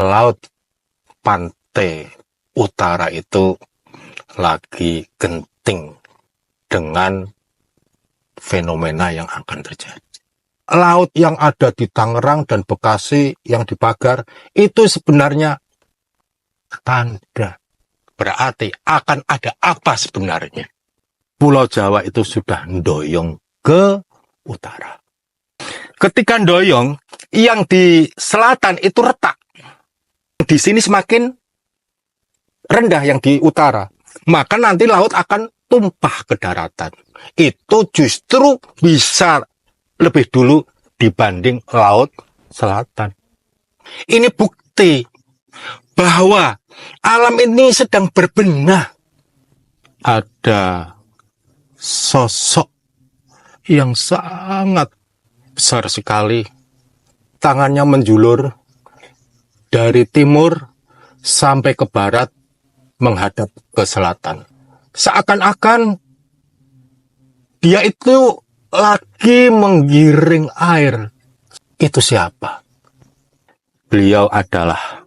Laut pantai utara itu lagi genting dengan fenomena yang akan terjadi. Laut yang ada di Tangerang dan Bekasi yang di Pagar itu sebenarnya tanda. Berarti akan ada apa sebenarnya? Pulau Jawa itu sudah ndoyong ke utara. Ketika ndoyong, yang di selatan itu retak. Di sini semakin rendah yang di utara. Maka nanti laut akan tumpah ke daratan. Itu justru bisa lebih dulu dibanding laut selatan. Ini bukti bahwa alam ini sedang berbenah. Ada sosok yang sangat besar sekali. Tangannya menjulur dari timur sampai ke barat menghadap ke selatan. Seakan-akan dia itu lagi menggiring air. Itu siapa? Beliau adalah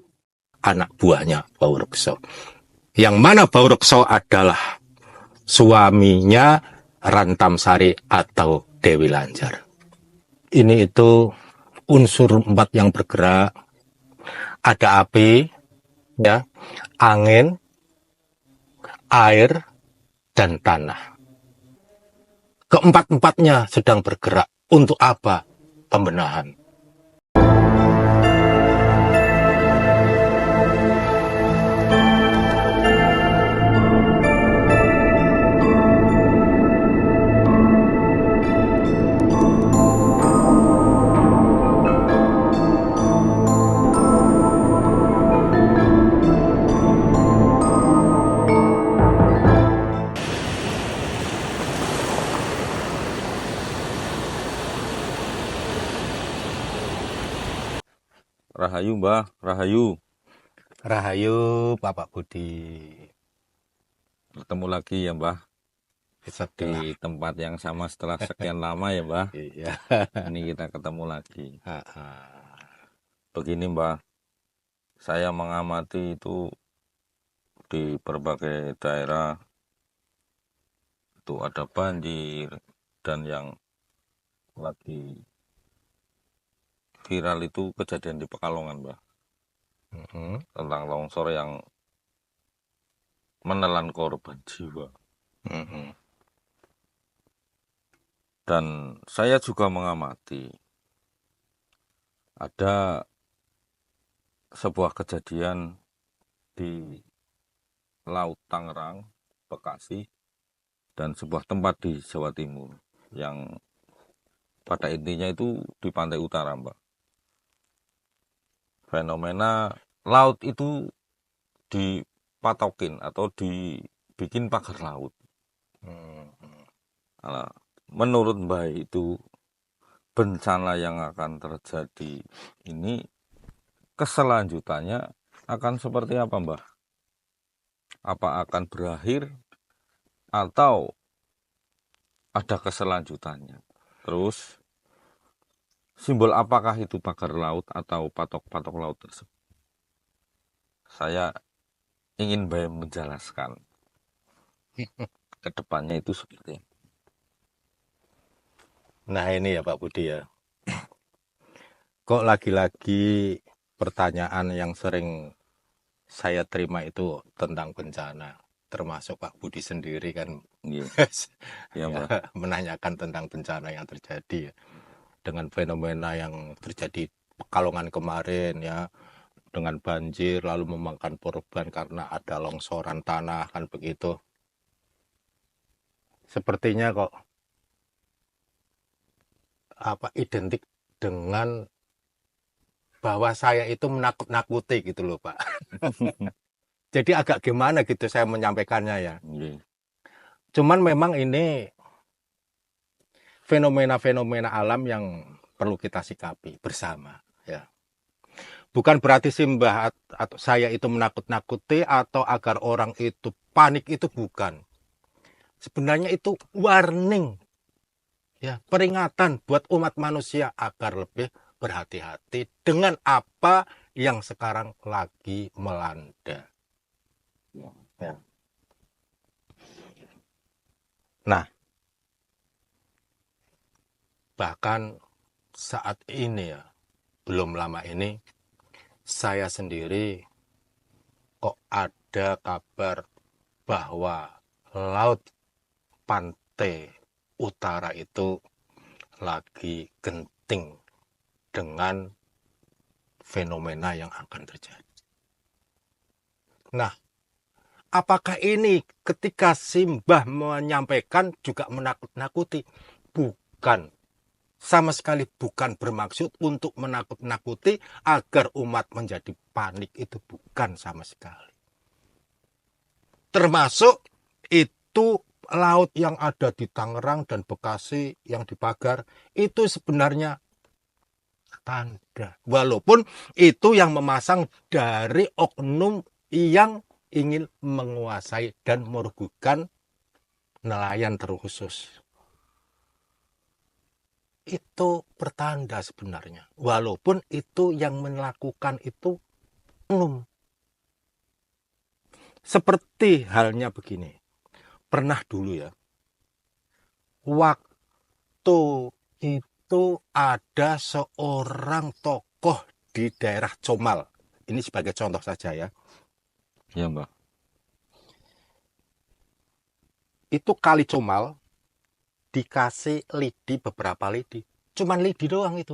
anak buahnya Baurekso. Yang mana Baurekso adalah suaminya Rantamsari atau Dewi Lanjar. Ini itu unsur 4 yang bergerak. Ada api, ya, angin, air, dan tanah. Keempat-empatnya sedang bergerak. Untuk apa? Pembenahan. Rahayu Mbah, Rahayu. Rahayu Bapak Budi. Bertemu lagi ya Mbah Setelah di tempat yang sama setelah sekian lama ya Mbah. iya. Ini kita ketemu lagi. Ha-ha. Begini Mbah, saya mengamati itu di berbagai daerah itu ada banjir dan yang lagi viral itu kejadian di Pekalongan Mbah. Tentang longsor yang menelan korban jiwa. Dan saya juga mengamati ada sebuah kejadian di Laut Tangerang, Bekasi, dan sebuah tempat di Jawa Timur yang pada intinya itu di pantai utara Mbak. Fenomena laut itu dipatokin atau dibikin pagar laut. Nah, menurut Mbak itu bencana yang akan terjadi ini keselanjutannya akan seperti apa Mbah? Apa akan berakhir atau ada keselanjutannya? Terus simbol apakah itu pagar laut atau patok-patok laut tersebut? Saya ingin Mbah menjelaskan ke depannya itu seperti apa. Nah ini ya Pak Budi ya. Kok lagi-lagi pertanyaan yang sering saya terima itu tentang bencana. Termasuk Pak Budi sendiri kan Iya, ya, Mbah. menanyakan tentang bencana yang terjadi ya. Dengan fenomena yang terjadi Pekalongan kemarin ya. Dengan banjir lalu memakan korban karena ada longsoran tanah kan begitu. Sepertinya kok identik dengan bahwa saya itu menakut-nakuti gitu loh Pak. Jadi agak gimana gitu saya menyampaikannya ya. Iya. Cuman memang ini fenomena-fenomena alam yang perlu kita sikapi bersama ya. Bukan berarti Simbah atau saya itu menakut-nakuti atau agar orang itu panik, itu bukan. Sebenarnya itu warning ya, peringatan buat umat manusia agar lebih berhati-hati dengan apa yang sekarang lagi melanda. Ya. Nah, bahkan saat ini ya, belum lama ini, saya sendiri kok ada kabar bahwa laut pantai utara itu lagi genting dengan fenomena yang akan terjadi. Nah, apakah ini ketika Simbah menyampaikan juga menakut-nakuti? Bukan. Sama sekali bukan bermaksud untuk menakut-nakuti agar umat menjadi panik. Itu bukan sama sekali. Termasuk itu laut yang ada di Tangerang dan Bekasi yang di Pagar, itu sebenarnya tanda. Walaupun itu yang memasang dari oknum yang ingin menguasai dan merugikan nelayan terkhusus. Itu pertanda sebenarnya. Walaupun itu yang melakukan itu oknum. Seperti halnya begini. Pernah dulu ya, waktu itu ada seorang tokoh di daerah Comal. Ini sebagai contoh saja ya. Ya, Mbah. Itu kali Comal dikasih lidi, beberapa lidi. Cuman lidi doang itu.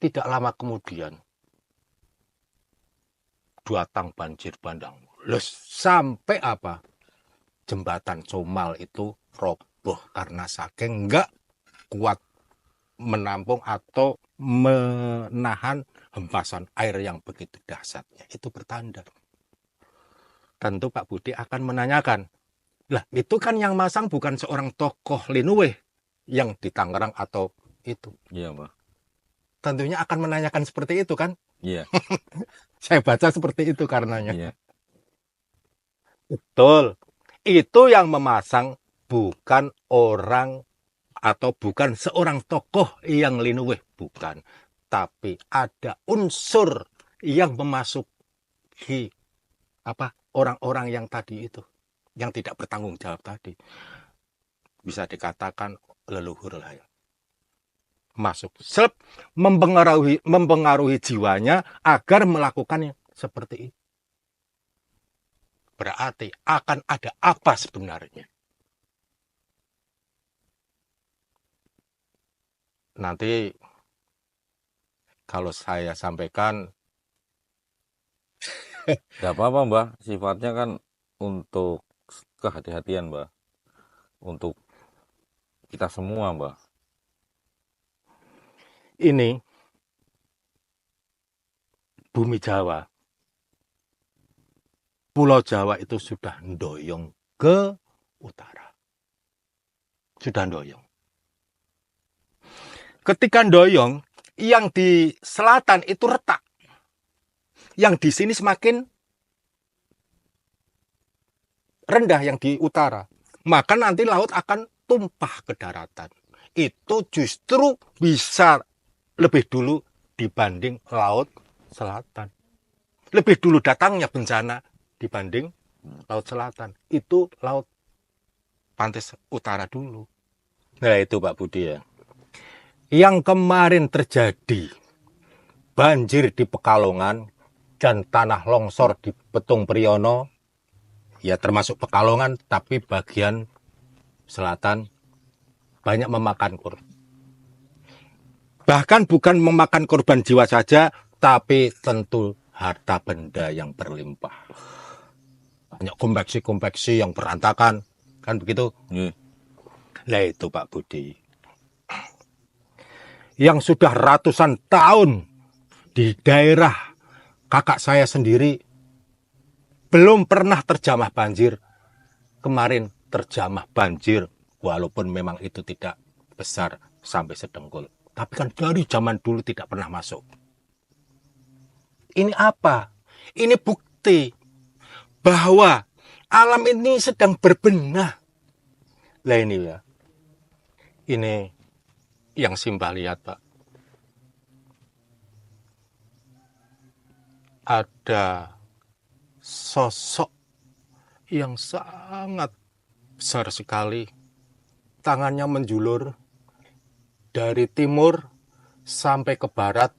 Tidak lama kemudian, datang banjir bandang. Loh, sampai apa? Jembatan Comal itu roboh karena saking nggak kuat menampung atau menahan hempasan air yang begitu dahsyatnya. Itu bertanda. Tentu Pak Budi akan menanyakan, lah itu kan yang masang bukan seorang tokoh Linuwe yang di Tangerang atau itu. Iya, Mbah. Tentunya akan menanyakan seperti itu kan? Iya. Saya baca seperti itu karenanya. Iya. Betul. Itu yang memasang bukan orang atau bukan seorang tokoh yang Linuwe, bukan. Tapi ada unsur yang memasuki orang-orang yang tadi itu, yang tidak bertanggung jawab tadi. Bisa dikatakan leluhur lah ya. Masuk mempengaruhi jiwanya agar melakukan seperti itu. Berarti akan ada apa sebenarnya? Nanti kalau saya sampaikan, Gak apa-apa, Mbah. Sifatnya kan untuk kehati-hatian, Mbah. Untuk kita semua, Mbah. ini bumi Jawa, Pulau Jawa itu sudah ndoyong ke utara. Sudah ndoyong. Ketika ndoyong, yang di selatan itu retak. Yang di sini semakin rendah yang di utara. Maka nanti laut akan tumpah ke daratan. Itu justru bisa lebih dulu dibanding laut selatan. Lebih dulu datangnya bencana dibanding laut selatan. Itu laut pantai utara dulu. Nah itu Pak Budi ya. Yang kemarin terjadi banjir di Pekalongan dan tanah longsor di Petung Priyono, ya termasuk Pekalongan, tapi bagian selatan banyak memakan korban. Bahkan bukan memakan korban jiwa saja, tapi tentu harta benda yang berlimpah. Banyak kompleksi-kompleksi yang berantakan, kan begitu? Iya. Nah itu Pak Budi. Yang sudah ratusan tahun di daerah kakak saya sendiri belum pernah terjamah banjir. Kemarin terjamah banjir, walaupun memang itu tidak besar sampai sedengkul. Tapi kan dari zaman dulu tidak pernah masuk. Ini apa? Ini bukti bahwa alam ini sedang berbenah. Lah ini ya. Ini Yang Simbah lihat, Pak, ada sosok yang sangat besar sekali. Tangannya menjulur dari timur sampai ke barat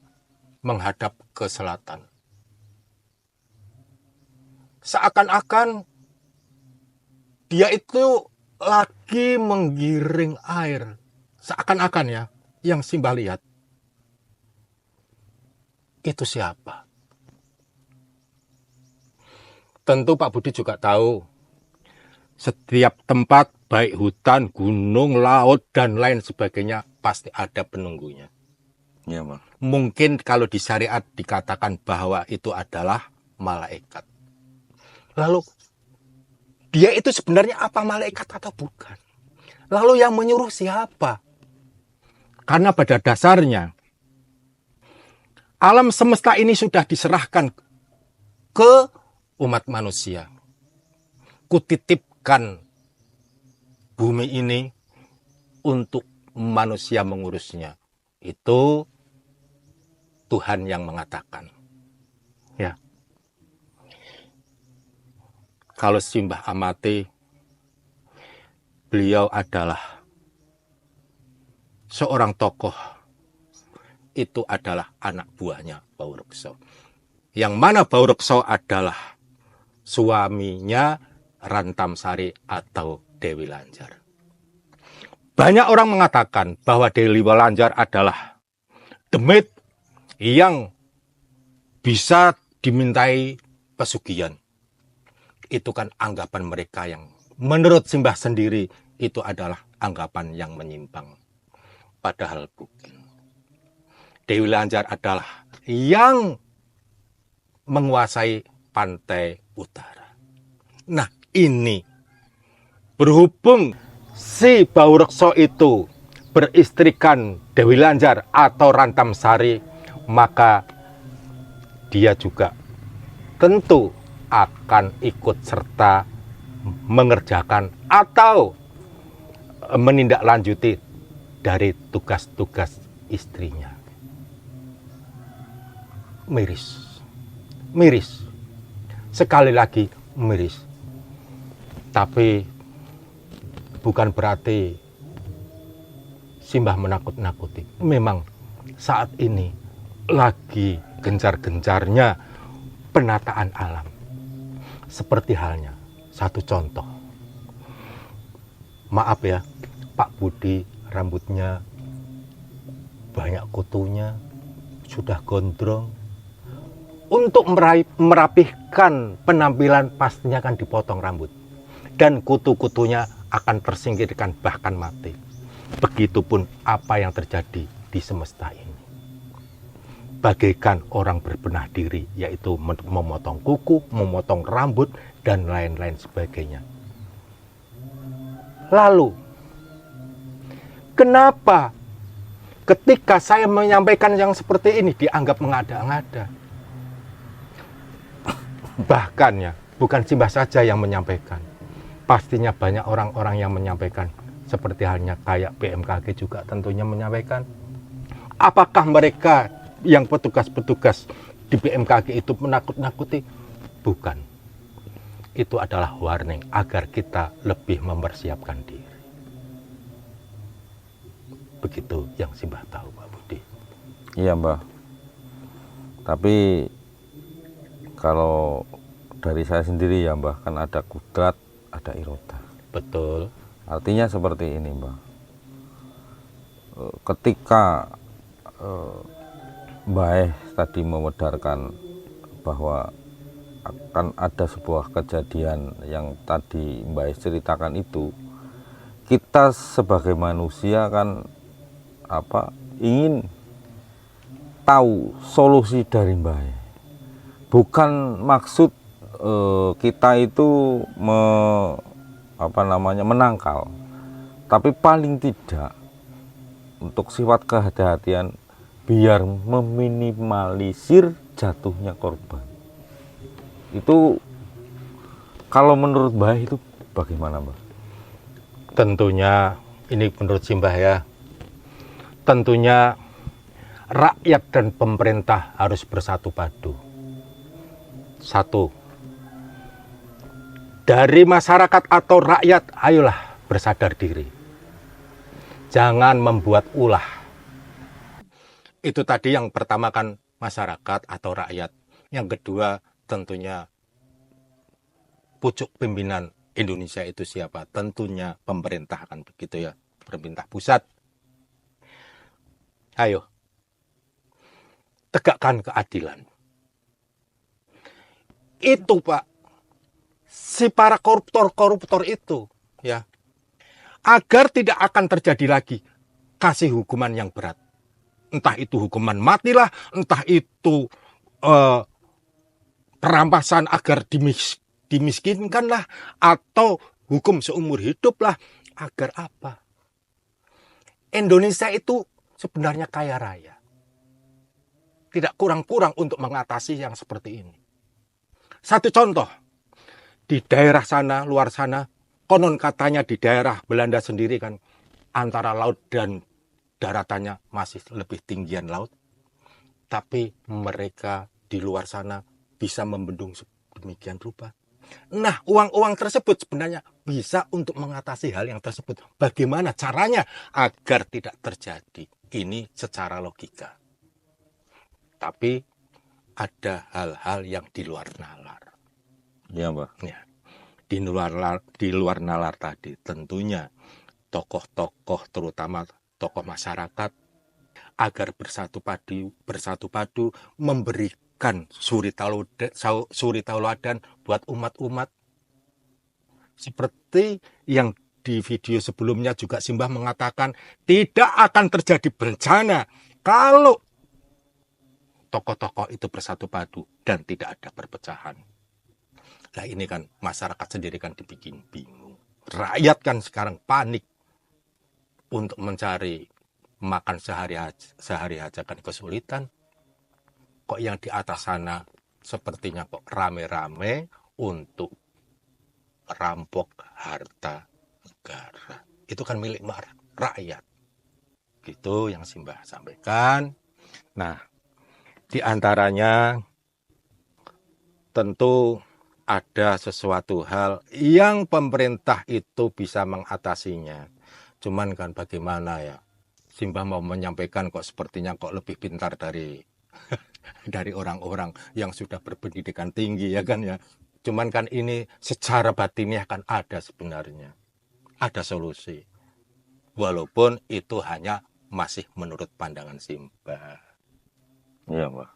menghadap ke selatan. Seakan-akan dia itu lagi menggiring air. Seakan-akan ya, yang Simbah lihat. Itu siapa? Tentu Pak Budi juga tahu, setiap tempat, baik hutan, gunung, laut, dan lain sebagainya, pasti ada penunggunya. Iya, Mbah. Mungkin kalau di syariat dikatakan bahwa itu adalah malaikat. Lalu, dia itu sebenarnya apa, malaikat atau bukan? Lalu yang menyuruh siapa? Karena pada dasarnya, alam semesta ini sudah diserahkan ke umat manusia. Kutitipkan bumi ini untuk manusia mengurusnya. Itu Tuhan yang mengatakan. Ya. Kalau Simbah amati, beliau adalah seorang tokoh. Itu adalah anak buahnya Baurekso. Yang mana Baurekso adalah suaminya Rantamsari atau Dewi Lanjar. Banyak orang mengatakan bahwa Dewi Lanjar adalah demit yang bisa dimintai pesugihan. Itu kan anggapan mereka yang menurut Simbah sendiri itu adalah anggapan yang menyimpang. Padahal bukan. Dewi Lanjar adalah yang menguasai pantai utara. Nah, ini berhubung si Baurekso itu beristrikan Dewi Lanjar atau Rantamsari, maka dia juga tentu akan ikut serta mengerjakan atau menindaklanjuti dari tugas-tugas istrinya. Miris. Sekali lagi miris. Tapi bukan berarti Simbah menakut-nakuti. Memang saat ini lagi gencar-gencarnya penataan alam. Seperti halnya satu contoh. Maaf ya, Pak Budi rambutnya banyak kutunya, sudah gondrong. Untuk merapihkan penampilan pastinya akan dipotong rambut. Dan kutu-kutunya akan tersingkirkan bahkan mati. Begitupun apa yang terjadi di semesta ini. Bagaikan orang berbenah diri, yaitu memotong kuku, memotong rambut, dan lain-lain sebagainya. Lalu, kenapa ketika saya menyampaikan yang seperti ini dianggap mengada-ngada? Bahkan ya, bukan Simbah saja yang menyampaikan. Pastinya banyak orang-orang yang menyampaikan. Seperti halnya kayak BMKG juga tentunya menyampaikan. Apakah mereka yang petugas-petugas di BMKG itu menakut-nakuti? Bukan. Itu adalah warning agar kita lebih mempersiapkan diri. Begitu yang Simbah tahu, Pak Budi. Iya, Mbah. Tapi kalau dari saya sendiri ya, Mbah, kan ada kudrat, ada iroda. Betul. Artinya seperti ini, Mbah. Ketika Mbah tadi mewedarkan bahwa akan ada sebuah kejadian yang tadi Mbah ceritakan itu, kita sebagai manusia kan ingin tahu solusi dari Mbah. Bukan maksud kita itu menangkal, tapi paling tidak untuk sifat kehati-hatian biar meminimalisir jatuhnya korban. Itu kalau menurut Mbah itu bagaimana, Mbah? Tentunya ini menurut Simbah ya, tentunya rakyat dan pemerintah harus bersatu padu. Satu, dari masyarakat atau rakyat, ayolah bersadar diri. Jangan membuat ulah. Itu tadi yang pertama kan masyarakat atau rakyat. Yang kedua tentunya pucuk pimpinan Indonesia itu siapa? Tentunya pemerintah kan begitu ya, pemerintah pusat. Ayo, tegakkan keadilan. Itu Pak, si para koruptor itu ya, agar tidak akan terjadi lagi, kasih hukuman yang berat. Entah itu hukuman matilah, entah itu perampasan agar dimiskinkan lah, atau hukum seumur hidup lah. Agar apa? Indonesia itu sebenarnya kaya raya. Tidak kurang-kurang untuk mengatasi yang seperti ini. Satu contoh, di daerah sana, luar sana, konon katanya di daerah Belanda sendiri kan, antara laut dan daratannya masih lebih tinggian laut. Tapi mereka di luar sana bisa membendung demikian rupa. Nah, uang-uang tersebut sebenarnya bisa untuk mengatasi hal yang tersebut. Bagaimana caranya agar tidak terjadi? Ini secara logika. Tapi ada hal-hal yang di luar nalar. Iya, Mbah. Ya, di luar nalar tadi tentunya tokoh-tokoh, terutama tokoh masyarakat, agar bersatu padu memberikan suri tauladan buat umat-umat. Seperti yang di video sebelumnya juga Simbah mengatakan, tidak akan terjadi bencana kalau tokoh-tokoh itu bersatu padu dan tidak ada perpecahan. Nah ini kan masyarakat sendiri kan dibikin bingung. Rakyat kan sekarang panik untuk mencari makan sehari aja kan kesulitan. Kok yang di atas sana sepertinya kok rame-rame untuk rampok harta negara. Itu kan milik rakyat. Gitu yang Simbah sampaikan. Nah, di antaranya tentu ada sesuatu hal yang pemerintah itu bisa mengatasinya. Cuman kan bagaimana ya, Simbah mau menyampaikan kok sepertinya kok lebih pintar dari orang-orang yang sudah berpendidikan tinggi ya kan ya. Cuman kan ini secara batinnya kan ada sebenarnya. Ada solusi. Walaupun itu hanya masih menurut pandangan Simbah. Iya, Mbah.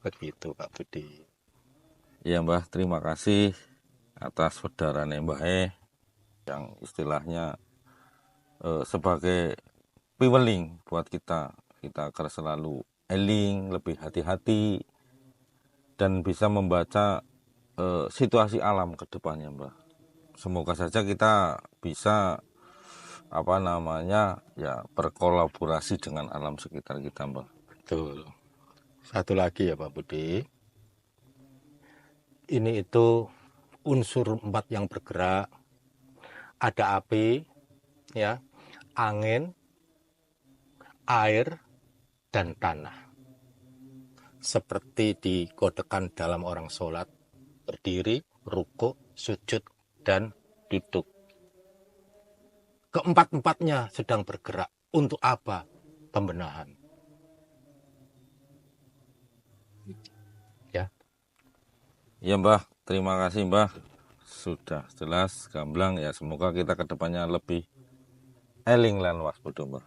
Begitu Pak Budi. Iya, Mbah. Terima kasih atas saudarane Mbah yang istilahnya sebagai piweling buat kita akan selalu eling, lebih hati-hati dan bisa membaca situasi alam ke depannya, Mbah. Semoga saja kita bisa berkolaborasi dengan alam sekitar kita, Mbah. Betul. Satu lagi ya Pak Budi. Ini itu unsur 4 yang bergerak. Ada api, ya, angin, air, dan tanah. Seperti dikodekan dalam orang sholat, berdiri, rukuk, sujud, dan duduk. Keempat-empatnya sedang bergerak. Untuk apa? Pembenahan. Ya. Ya, Mbah. Terima kasih, Mbah. Sudah jelas, gamblang ya. Semoga kita kedepannya lebih eling lan waspada, Mbah.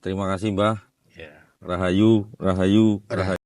Terima kasih, Mbah. Ya. Rahayu, rahayu, rahayu.